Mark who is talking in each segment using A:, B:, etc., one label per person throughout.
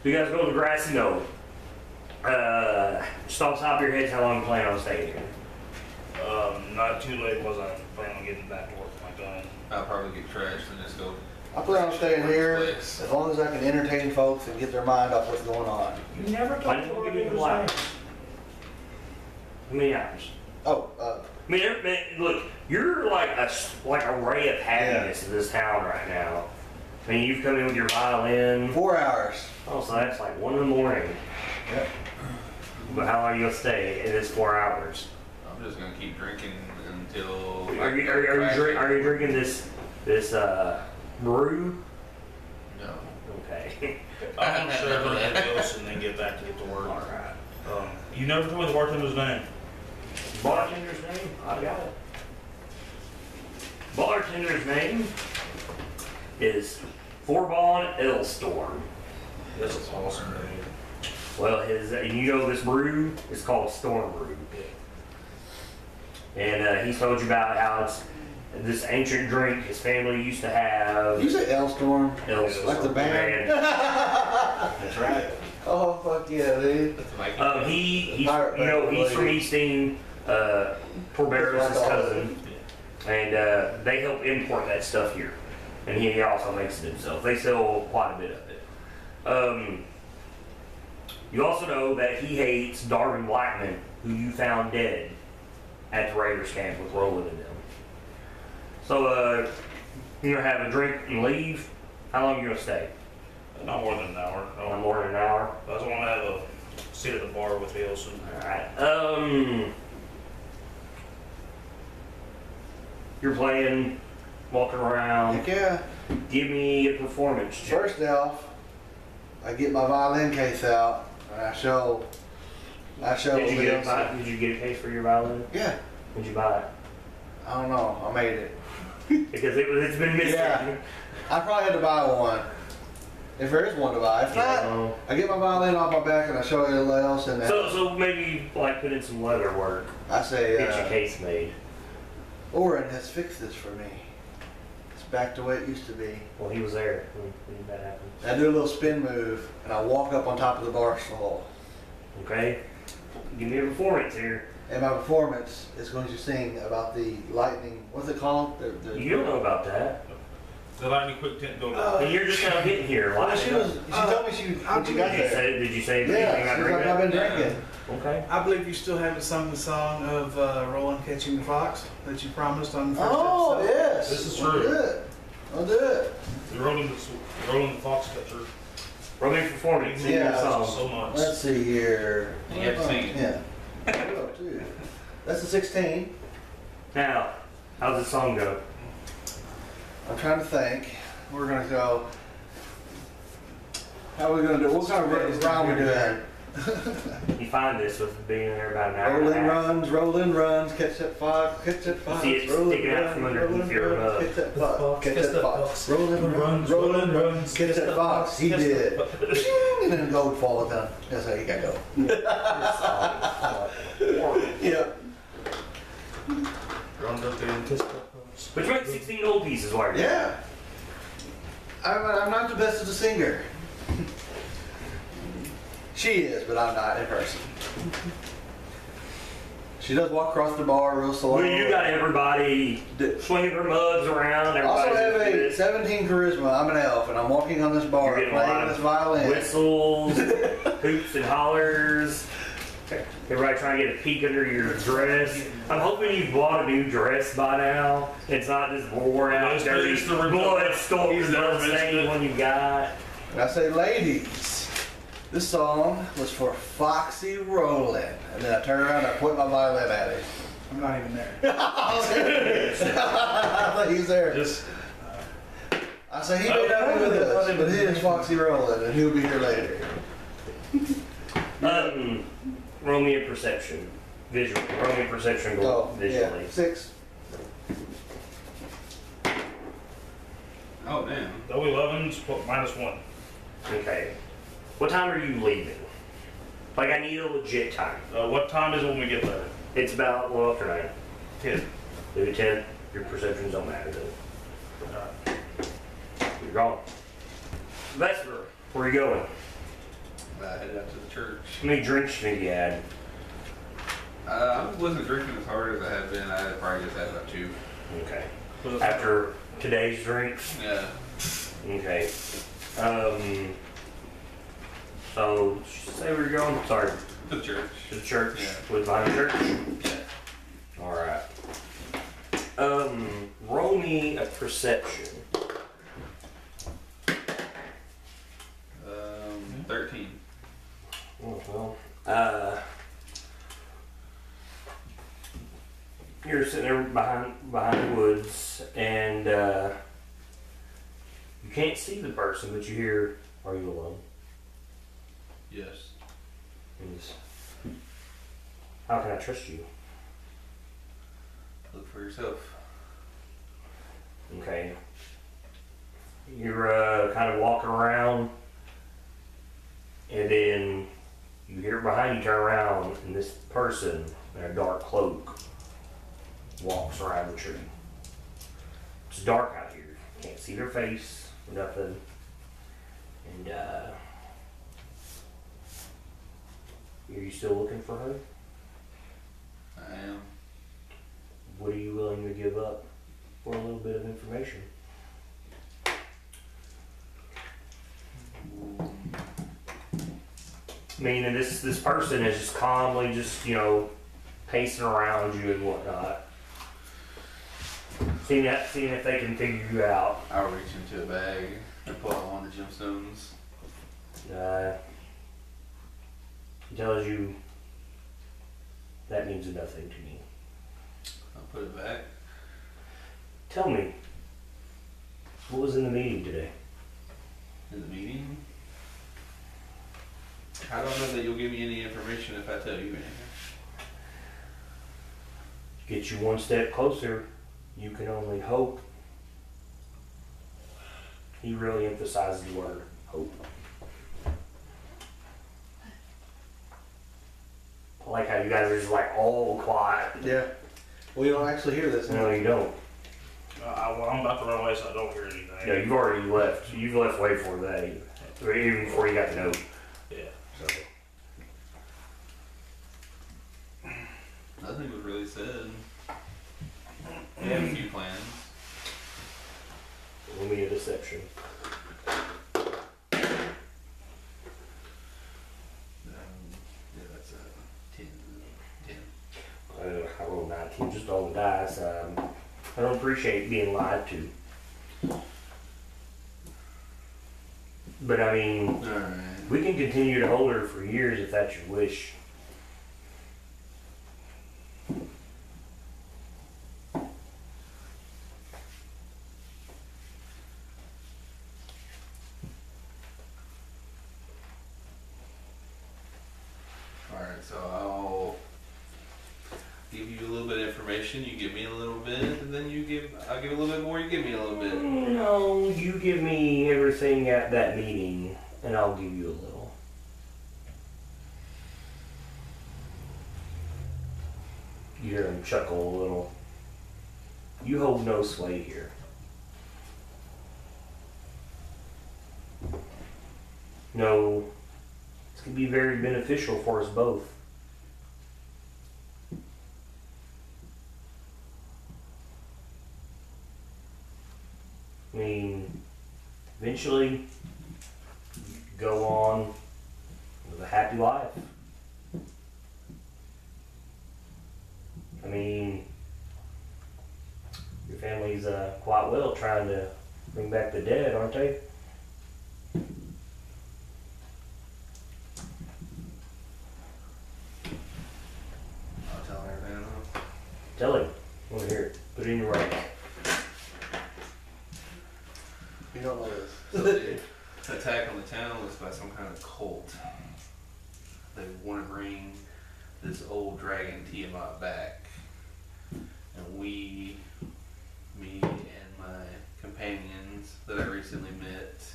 A: You guys go to Grassy Knoll. Just off the top of your heads, how long you plan on staying here?
B: Not too late was I planning on getting back to work with my gun.
C: I'll probably get trashed and just go.
D: I plan on staying here as long as I can entertain folks and get their mind off what's going on.
B: You never
A: Why
B: told
A: don't
B: me
A: we give you the hours? How many hours?
D: Oh,
A: I mean, look, you're like a ray of happiness in this town right now. I mean, you've come in with your violin.
D: 4 hours.
A: Oh, so that's like 1 in the morning.
D: Yep.
A: But how long are you gonna stay in this 4 hours?
C: I'm just gonna keep drinking until.
A: Are you drinking this brew?
C: No.
A: Okay.
B: I'm sure I'm gonna get Wilson and then get back to work.
A: All right.
B: You never told me the bartender's name.
A: Bartender's name? I got it. Bartender's name is Forbon Elstorm.
B: This is awesome, dude.
A: Well, this brew is called Storm Brew. And he's told you about how it's this ancient drink his family used to have.
D: Did you say Elstorm?
A: Elstorm.
D: Like the band?
A: That's right.
D: Oh, fuck yeah, dude.
A: He's from Easting, Porbero's cousin, and they help import that stuff here. And he also makes it himself. They sell quite a bit of it. You also know that he hates Darwin Blackman, who you found dead at the Raiders camp with Roland and them. So, you're gonna have a drink and leave. How long are you gonna stay?
B: Not more than an hour.
A: Not more than an hour.
B: I just want to have a sit at the bar with Wilson.
A: All right. You're playing, walking around.
D: Heck yeah.
A: Give me a performance check.
D: First off, I get my violin case out and I show.
A: Did you get a case for your violin?
D: Yeah.
A: When'd you buy it?
D: I don't know. I made it.
A: Because it's been missing.
D: Yeah. I probably had to buy one. If there is one to buy. If not, I get my violin off my back and I show you what else in there.
A: So maybe like put in some leather work.
D: I say,
A: get your case made.
D: Oren has fixed this for me. It's back to the way it used to be.
A: Well, he was there when that happened.
D: I do a little spin move and I walk up on top of the bar stool.
A: Okay. Give me a performance here.
D: And my performance is going to sing about the lightning. What's it called?
A: You don't know about that.
B: The lightning quick tent go.
A: And you're just now getting here.
D: Well, she told me when she got there.
A: Did you say?
D: Yeah, she's like, I've been drinking.
A: Okay.
E: I believe you still haven't sung the song of Roland catching the fox that you promised on the first
D: Oh,
E: episode.
D: yes.
B: This is
D: I'll
B: true.
D: do it. I'll do it.
B: Rolling the fox catcher.
A: Rolling performance.
D: Yeah.
B: So much.
D: Let's see here.
C: You have to sing it.
D: Yeah. Oh, dude. That's a 16.
A: Now, how's the song go?
D: I'm trying to think. We're going to go. How are we going to do? What kind of round we doing?
A: You find this with being there about an hour and a half.
D: Rolling runs, catch that fox, catch that fox.
A: See it sticking out from underneath your mug.
D: Catch that fox, catch that fox. Rolling runs, catch that fox. He did. And then gold falls down. That's how you got to go. Yeah.
A: But you make 16 gold pieces while you're
D: Yeah. I'm not the best as a singer. She is, but I'm not in person. She does walk across the bar real slow.
A: Well, you got everybody swinging their mugs around.
D: I also have a
A: Everybody's
D: 17 charisma. I'm an elf, and I'm walking on this bar
A: You're getting a lot
D: playing
A: of
D: this violin.
A: whistles, hoots and hollers. Everybody trying to get a peek under your dress. I'm hoping you've bought a new dress by now. It's not this worn out, dirty, blood stained one you got.
D: And I say, ladies, this song was for Foxy Roland. And then I turn around and I point my violin at him.
E: I'm not even there.
D: I thought he was there. I say, he may not be with us, but he is Foxy Roland, and he'll be here later.
A: Roll me a perception. Visual. Roll me a perception goal visually.
D: Yeah. 6.
C: Oh, damn.
B: Though 11's -1.
A: Okay. What time are you leaving? Like, I need a legit time.
B: What time is it when we get there?
A: It's about, well, after 9.
B: 10.
A: Maybe 10. Your perceptions don't matter, then. You're gone. Vesperr, where are you going?
C: I headed out to the church.
A: How many drinks you think you had?
C: I wasn't drinking as hard as I had been. I probably just had about 2.
A: Okay. After today's drinks?
C: Yeah.
A: Okay. So, say where you're going? Sorry.
C: To the church.
A: To the church?
C: Yeah.
A: With behind the church?
C: Yeah.
A: Alright. Roll me a perception.
C: 13.
A: Oh, well, you're sitting there behind the woods, and you can't see the person, but you hear, "Are you alone?"
C: Yes.
A: And it's, how can I trust you?
C: Look for yourself.
A: Okay. You're kind of walking around, and then you hear behind you turn around, and this person in a dark cloak walks around the tree. It's dark out here. Can't see their face or nothing. And are you still looking for her?
C: I am.
A: What are you willing to give up for a little bit of information? Meaning this person is just calmly just, pacing around you and whatnot. Seeing if they can figure you out.
C: I'll reach into a bag and pull out one of the gemstones.
A: He tells you that means nothing to me.
C: I'll put it back.
A: Tell me, what was in the meeting today?
C: In the meeting? I don't know that you'll give me any information if I tell you anything.
A: Get you one step closer, you can only hope. He really emphasizes the word hope. I like how you guys are just like all quiet.
D: Yeah. We don't actually hear this.
A: No, you don't.
B: I'm about to run away, so I don't hear anything.
A: No, you've already left. You've left way before that, even before you got the note.
B: Yeah.
A: So.
C: Nothing was really said. We had a few plans.
A: Roll me a deception.
C: Yeah, that's a 10.
A: I rolled 19 just on the dice. I don't appreciate being lied to. But I mean,
C: Alright.
A: we can continue to hold her for years if that's your wish.
C: Alright, so I'll give you a little bit of information, you give me a little bit, and then I'll give a little bit more, you give me a little bit.
A: No, you give me everything at that meeting, and I'll give you a little. You hear him chuckle a little. You hold no sway here. No, it's going to be very beneficial for us both. I mean, eventually, you go on with a happy life. I mean, your family's quite well trying to bring back the dead, aren't they?
C: I'll tell her everything I know.
A: Tell him. I want to hear it. Put it in your writing.
D: You don't know this.
C: So the attack on the town was by some kind of cult. They want to bring this old dragon Tiamat back. And me and my companions that I recently met,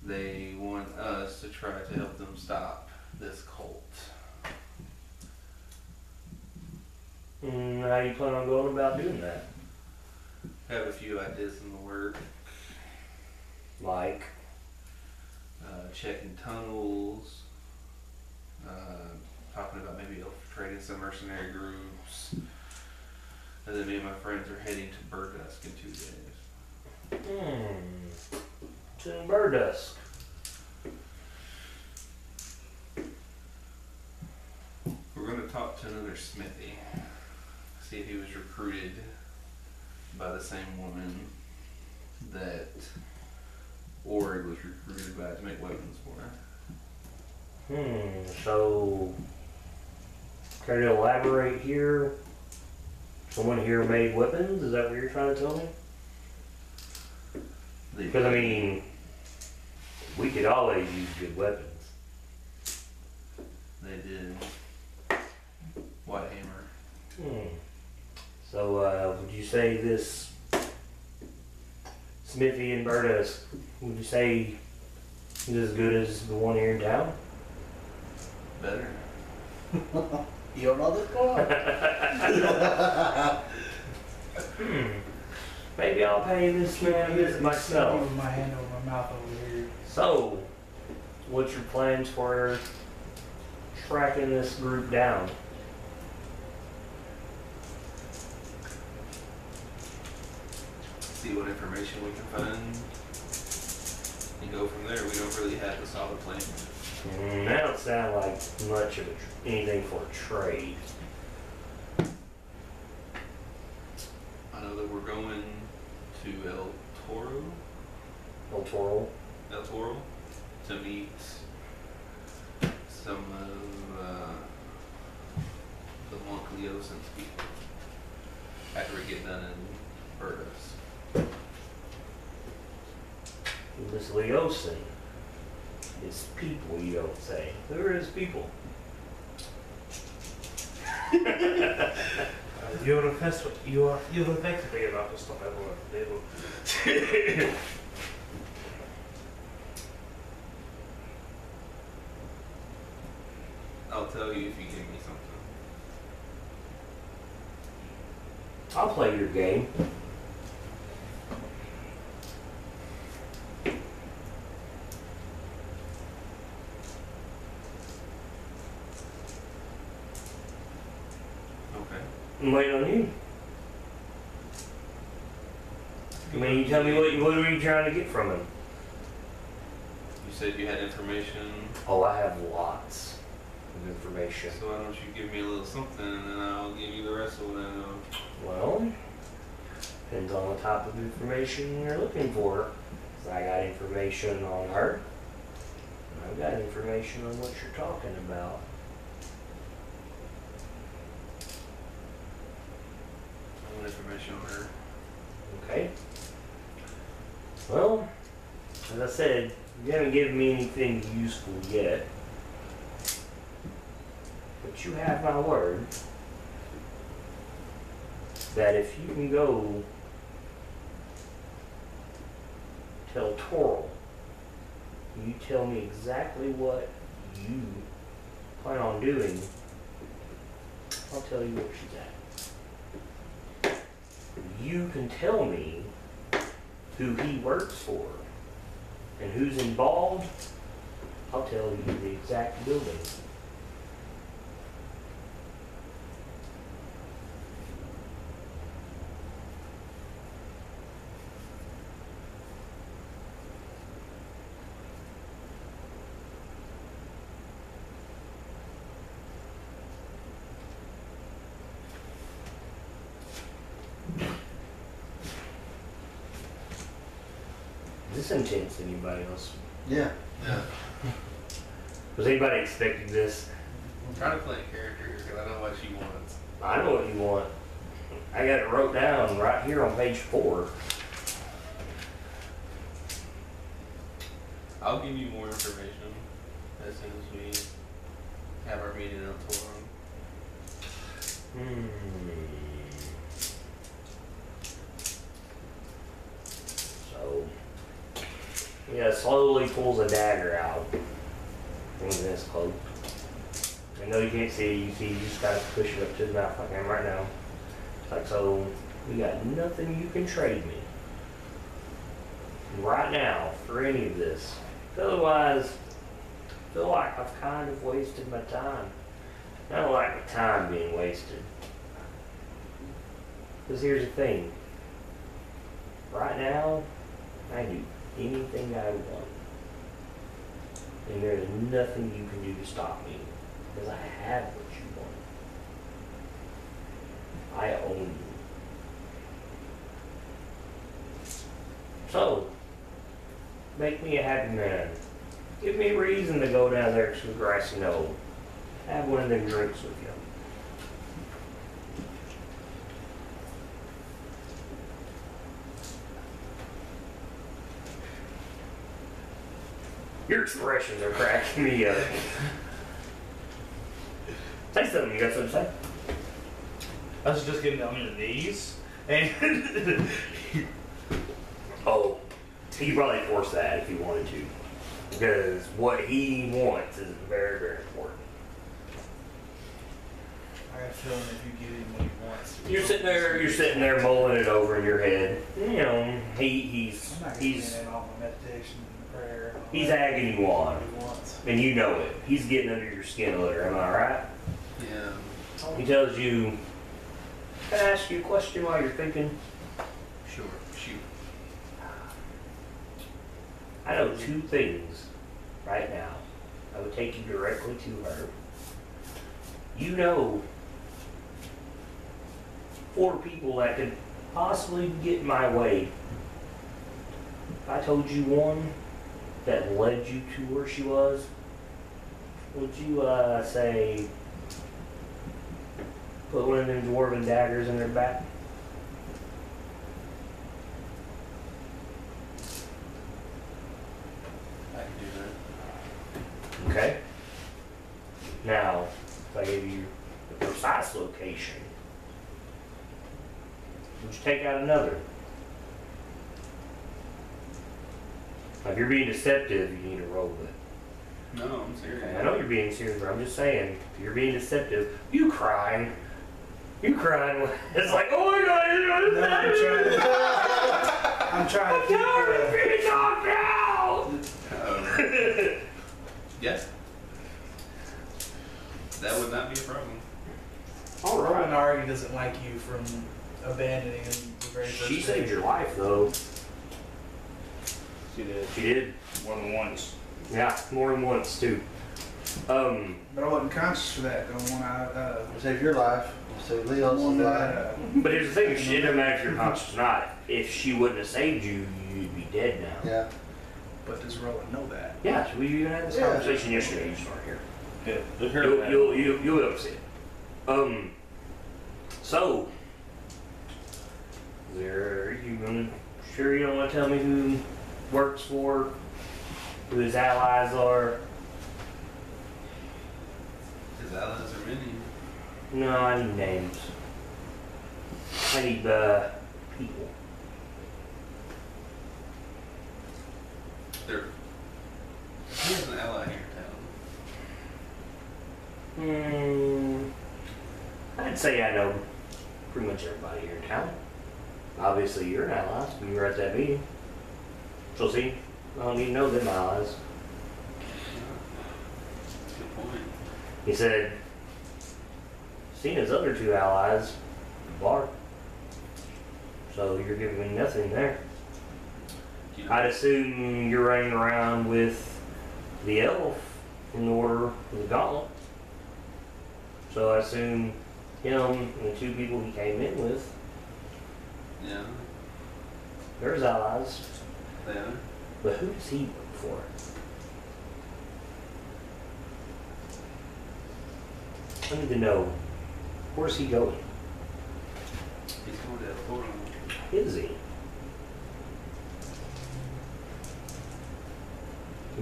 C: they want us to try to help them stop this cult.
A: How you plan on going about doing that?
C: I have a few ideas in the work.
A: Like,
C: checking tunnels, talking about maybe infiltrating some mercenary groups. And then me and my friends are heading to Burdusk in 2 days.
A: To Burdusk.
C: We're going to talk to another smithy, see if he was recruited by the same woman that Ori was recruited by to make weapons for her.
A: So, care to elaborate here? Someone here made weapons? Is that what you're trying to tell me? Because, I mean, we could always use good weapons.
C: They did. White Hammer.
A: So, would you say this smithy in Burdusk, would you say is as good as the one here in town?
C: Better.
D: You don't know this one?
A: Maybe I'll pay this man a visit myself.
E: With my hand over my mouth over here.
A: So, what's your plans for tracking this group down?
C: See what information we can find and go from there. We don't really have a solid plan.
A: That don't sound like much of anything for a trade.
C: I know that we're going to El Toro to meet some of the Moncleosans people after we get done in Burdusk.
A: This Leosin is people, you don't say. Who are his people?
B: You're effectively about to stop everyone from able.
C: I'll tell you if you give me something.
A: I'll play your game. I'm waiting on you. I mean, you tell me what are you trying to get from him?
C: You said you had information.
A: Oh, I have lots of information.
C: So why don't you give me a little something and then I'll give you the rest of what I know.
A: Well, depends on the type of information you're looking for. 'Cause I got information on her. And I've got information on what you're talking about.
C: I want information on her.
A: Okay. Well, as I said, you haven't given me anything useful yet. But you have my word that if you can go tell Toril, you tell me exactly what you plan on doing, I'll tell you where she's at. You can tell me who he works for and who's involved, I'll tell you the exact building. Is this intense to anybody else?
D: Yeah.
C: Yeah.
A: Was anybody expecting this?
C: I'm trying to play a character here because I know what she wants.
A: I know what you want. I got it wrote down right here on page 4.
C: I'll give you more information as soon as we have our meeting on tomorrow.
A: So, yeah, slowly pulls a dagger out from this cloak. I know you can't see it, you just gotta push it up to the mouth like I am right now. It's like, so, we got nothing you can trade me right now for any of this. Otherwise, I feel like I've kind of wasted my time. I don't like my time being wasted. Because here's the thing. Right now, I do anything I want. And there's nothing you can do to stop me. Because I have what you want. I own you. So, make me a happy man. Give me a reason to go down there to the Grassy Knoll. Have one of them drinks with you. Your expressions are cracking me up. Say something. You got something to say?
B: I was just getting down on your knees, and
A: Oh, he could probably force that if he wanted to. Because what he wants is very, very important.
E: I got a feeling if you give him what he wants.
A: You're sitting there mulling it over in your head. You know, he's
E: I'm not gonna get in all my meditation and prayer. And all
A: he's
E: that.
A: agging you on.
E: What he wants.
A: And you know it. He's getting under your skin a little, am I right?
C: Yeah.
A: He tells you, can I ask you a question while you're thinking?
C: Sure. Shoot.
A: I know two things right now. I would take you directly to her. You know 4 people that could possibly get in my way. If I told you one that led you to where she was, would you say put one of them dwarven daggers in their back?
C: I can do that.
A: Okay. Now, if I give you the precise location, would you take out another? Now, if you're being deceptive, you need to roll with it.
C: No, I'm serious.
A: Okay, I know you're being serious, but I'm just saying, if you're being deceptive, you crying. You crying. It's like, oh my God, it's
E: No, I'm trying to keep
A: I'm being knocked out.
C: Yes. That would not be a problem.
A: All
E: Rowan
A: right.
E: already doesn't like you from abandoning him the very first
A: She
E: day.
A: saved your life, though.
B: she did
A: She did.
B: more than once.
A: Yeah, more than once, too.
E: But I wasn't conscious for that though when I
D: Save your life. Save Leo's
E: one
D: life.
E: that
A: But here's the thing, it doesn't matter if you're conscious or not. If she wouldn't have saved you, you'd be dead now.
D: Yeah.
E: but does Rowan know that?
A: Yeah, so we even had this
D: Yeah.
A: conversation yesterday. You just weren't here.
B: Yeah,
A: You'll be able to see it. So, sure you don't want to tell me who works for, who his allies are?
C: His allies are many.
A: No, I need names. I need people.
C: He has an ally here in town.
A: I'd say I know pretty much everybody here in town. Obviously, you're an ally. You were at that meeting. So see, I don't need to know them allies.
C: Good point.
A: He said, seen his other 2 allies at the bar. So you're giving me nothing there.
C: Do you know,
A: I'd assume you're running around with the elf in the Order of the Gauntlet. So I assume him and the 2 people he came in with,
C: yeah,
A: they're his allies.
C: they are.
A: But who does he work for? I need to know, where's he going?
C: He's going to Florida.
A: Is he?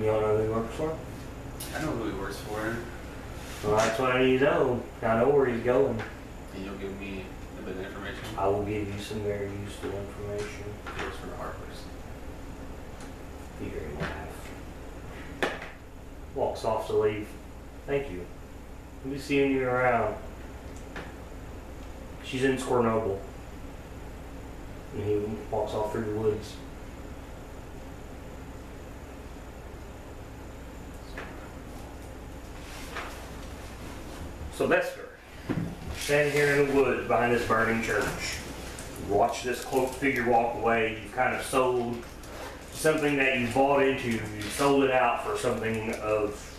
A: You all know who he works for?
C: I know who he works for, and
A: Well, that's what I need to know. I know where he's going.
C: you'll give me a bit of information.
A: I will give you some very useful information.
C: He works for Harper's.
A: Figure him out. Walks off to leave. Thank you. We'll be seeing you around. She's in Scornoble. And he walks off through the woods. So Vesperr, standing here in the woods behind this burning church, you watch this cloaked figure walk away. You've kind of sold something that you bought into, you sold it out for something of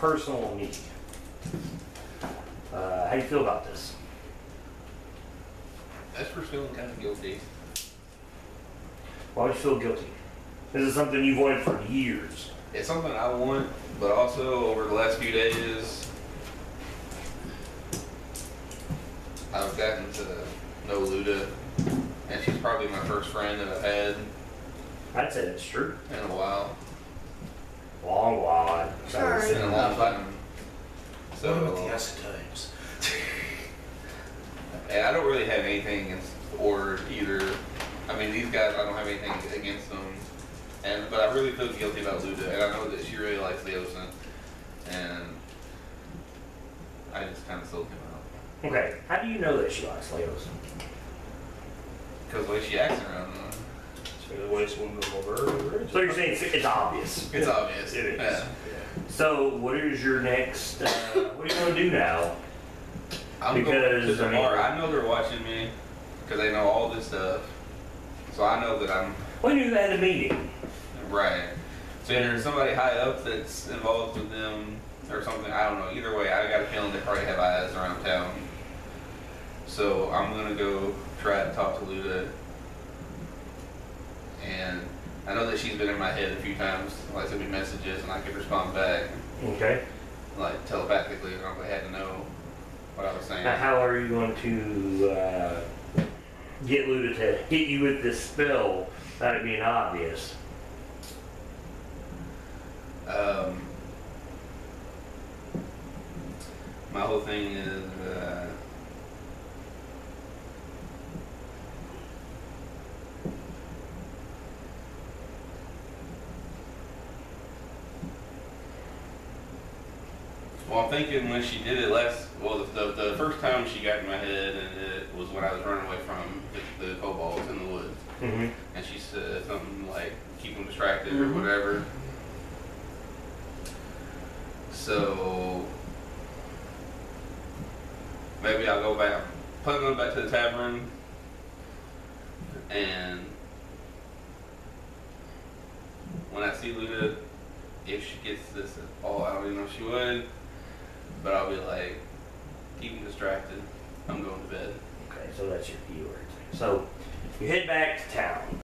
A: personal need. How do you feel about this?
C: Vesper's feeling kind of guilty.
A: Why do you feel guilty? This is something you've wanted for years.
C: It's something I want, but also over the last few days, I've gotten to know Luda, and she's probably my first friend that I've had
A: I'd say that's true.
C: in a while.
A: Long while.
F: Sorry.
C: In a long time.
E: What about the
C: So,
E: acetates?
C: and I don't really have anything against Ord either. I mean, these guys, I don't have anything against them. But I really feel guilty about Luda, and I know that she really likes Leosin, and I just kind of sold him out.
A: Okay, how do you know that she likes Leos?
C: Because the way she acts around them,
B: So the way someone goes over.
A: So you're saying it's obvious.
C: it's obvious.
B: It is.
C: Yeah.
A: So what is your next, what are you going to do now?
C: I'm
A: Because,
C: going to
A: I mean-
C: tomorrow. I know they're watching me, because they know all this stuff. So I know that I'm
A: When you had a meeting?
C: right. So either somebody high up that's involved with them, or something, I don't know. Either way, I got a feeling they probably have eyes around town. So I'm gonna go try to talk to Luda. And I know that she's been in my head a few times, like send me messages and I could respond back,
A: Okay.
C: like telepathically, and I had to know what I was saying.
A: Now how are you going to get Luda to hit you with this spell without it being obvious?
C: My whole thing is, well, I'm thinking when she did it the first time she got in my head, and it was when I was running away from the kobolds in the woods.
A: Mm-hmm.
C: And she said something like, keep them distracted or whatever. So maybe I'll go back, plan on going back to the tavern, and when I see Luda, if she gets this at all, I don't even know if she would, but I'll be like, keep them distracted, I'm going to bed.
A: Okay, so that's your keyword. So you head back to town.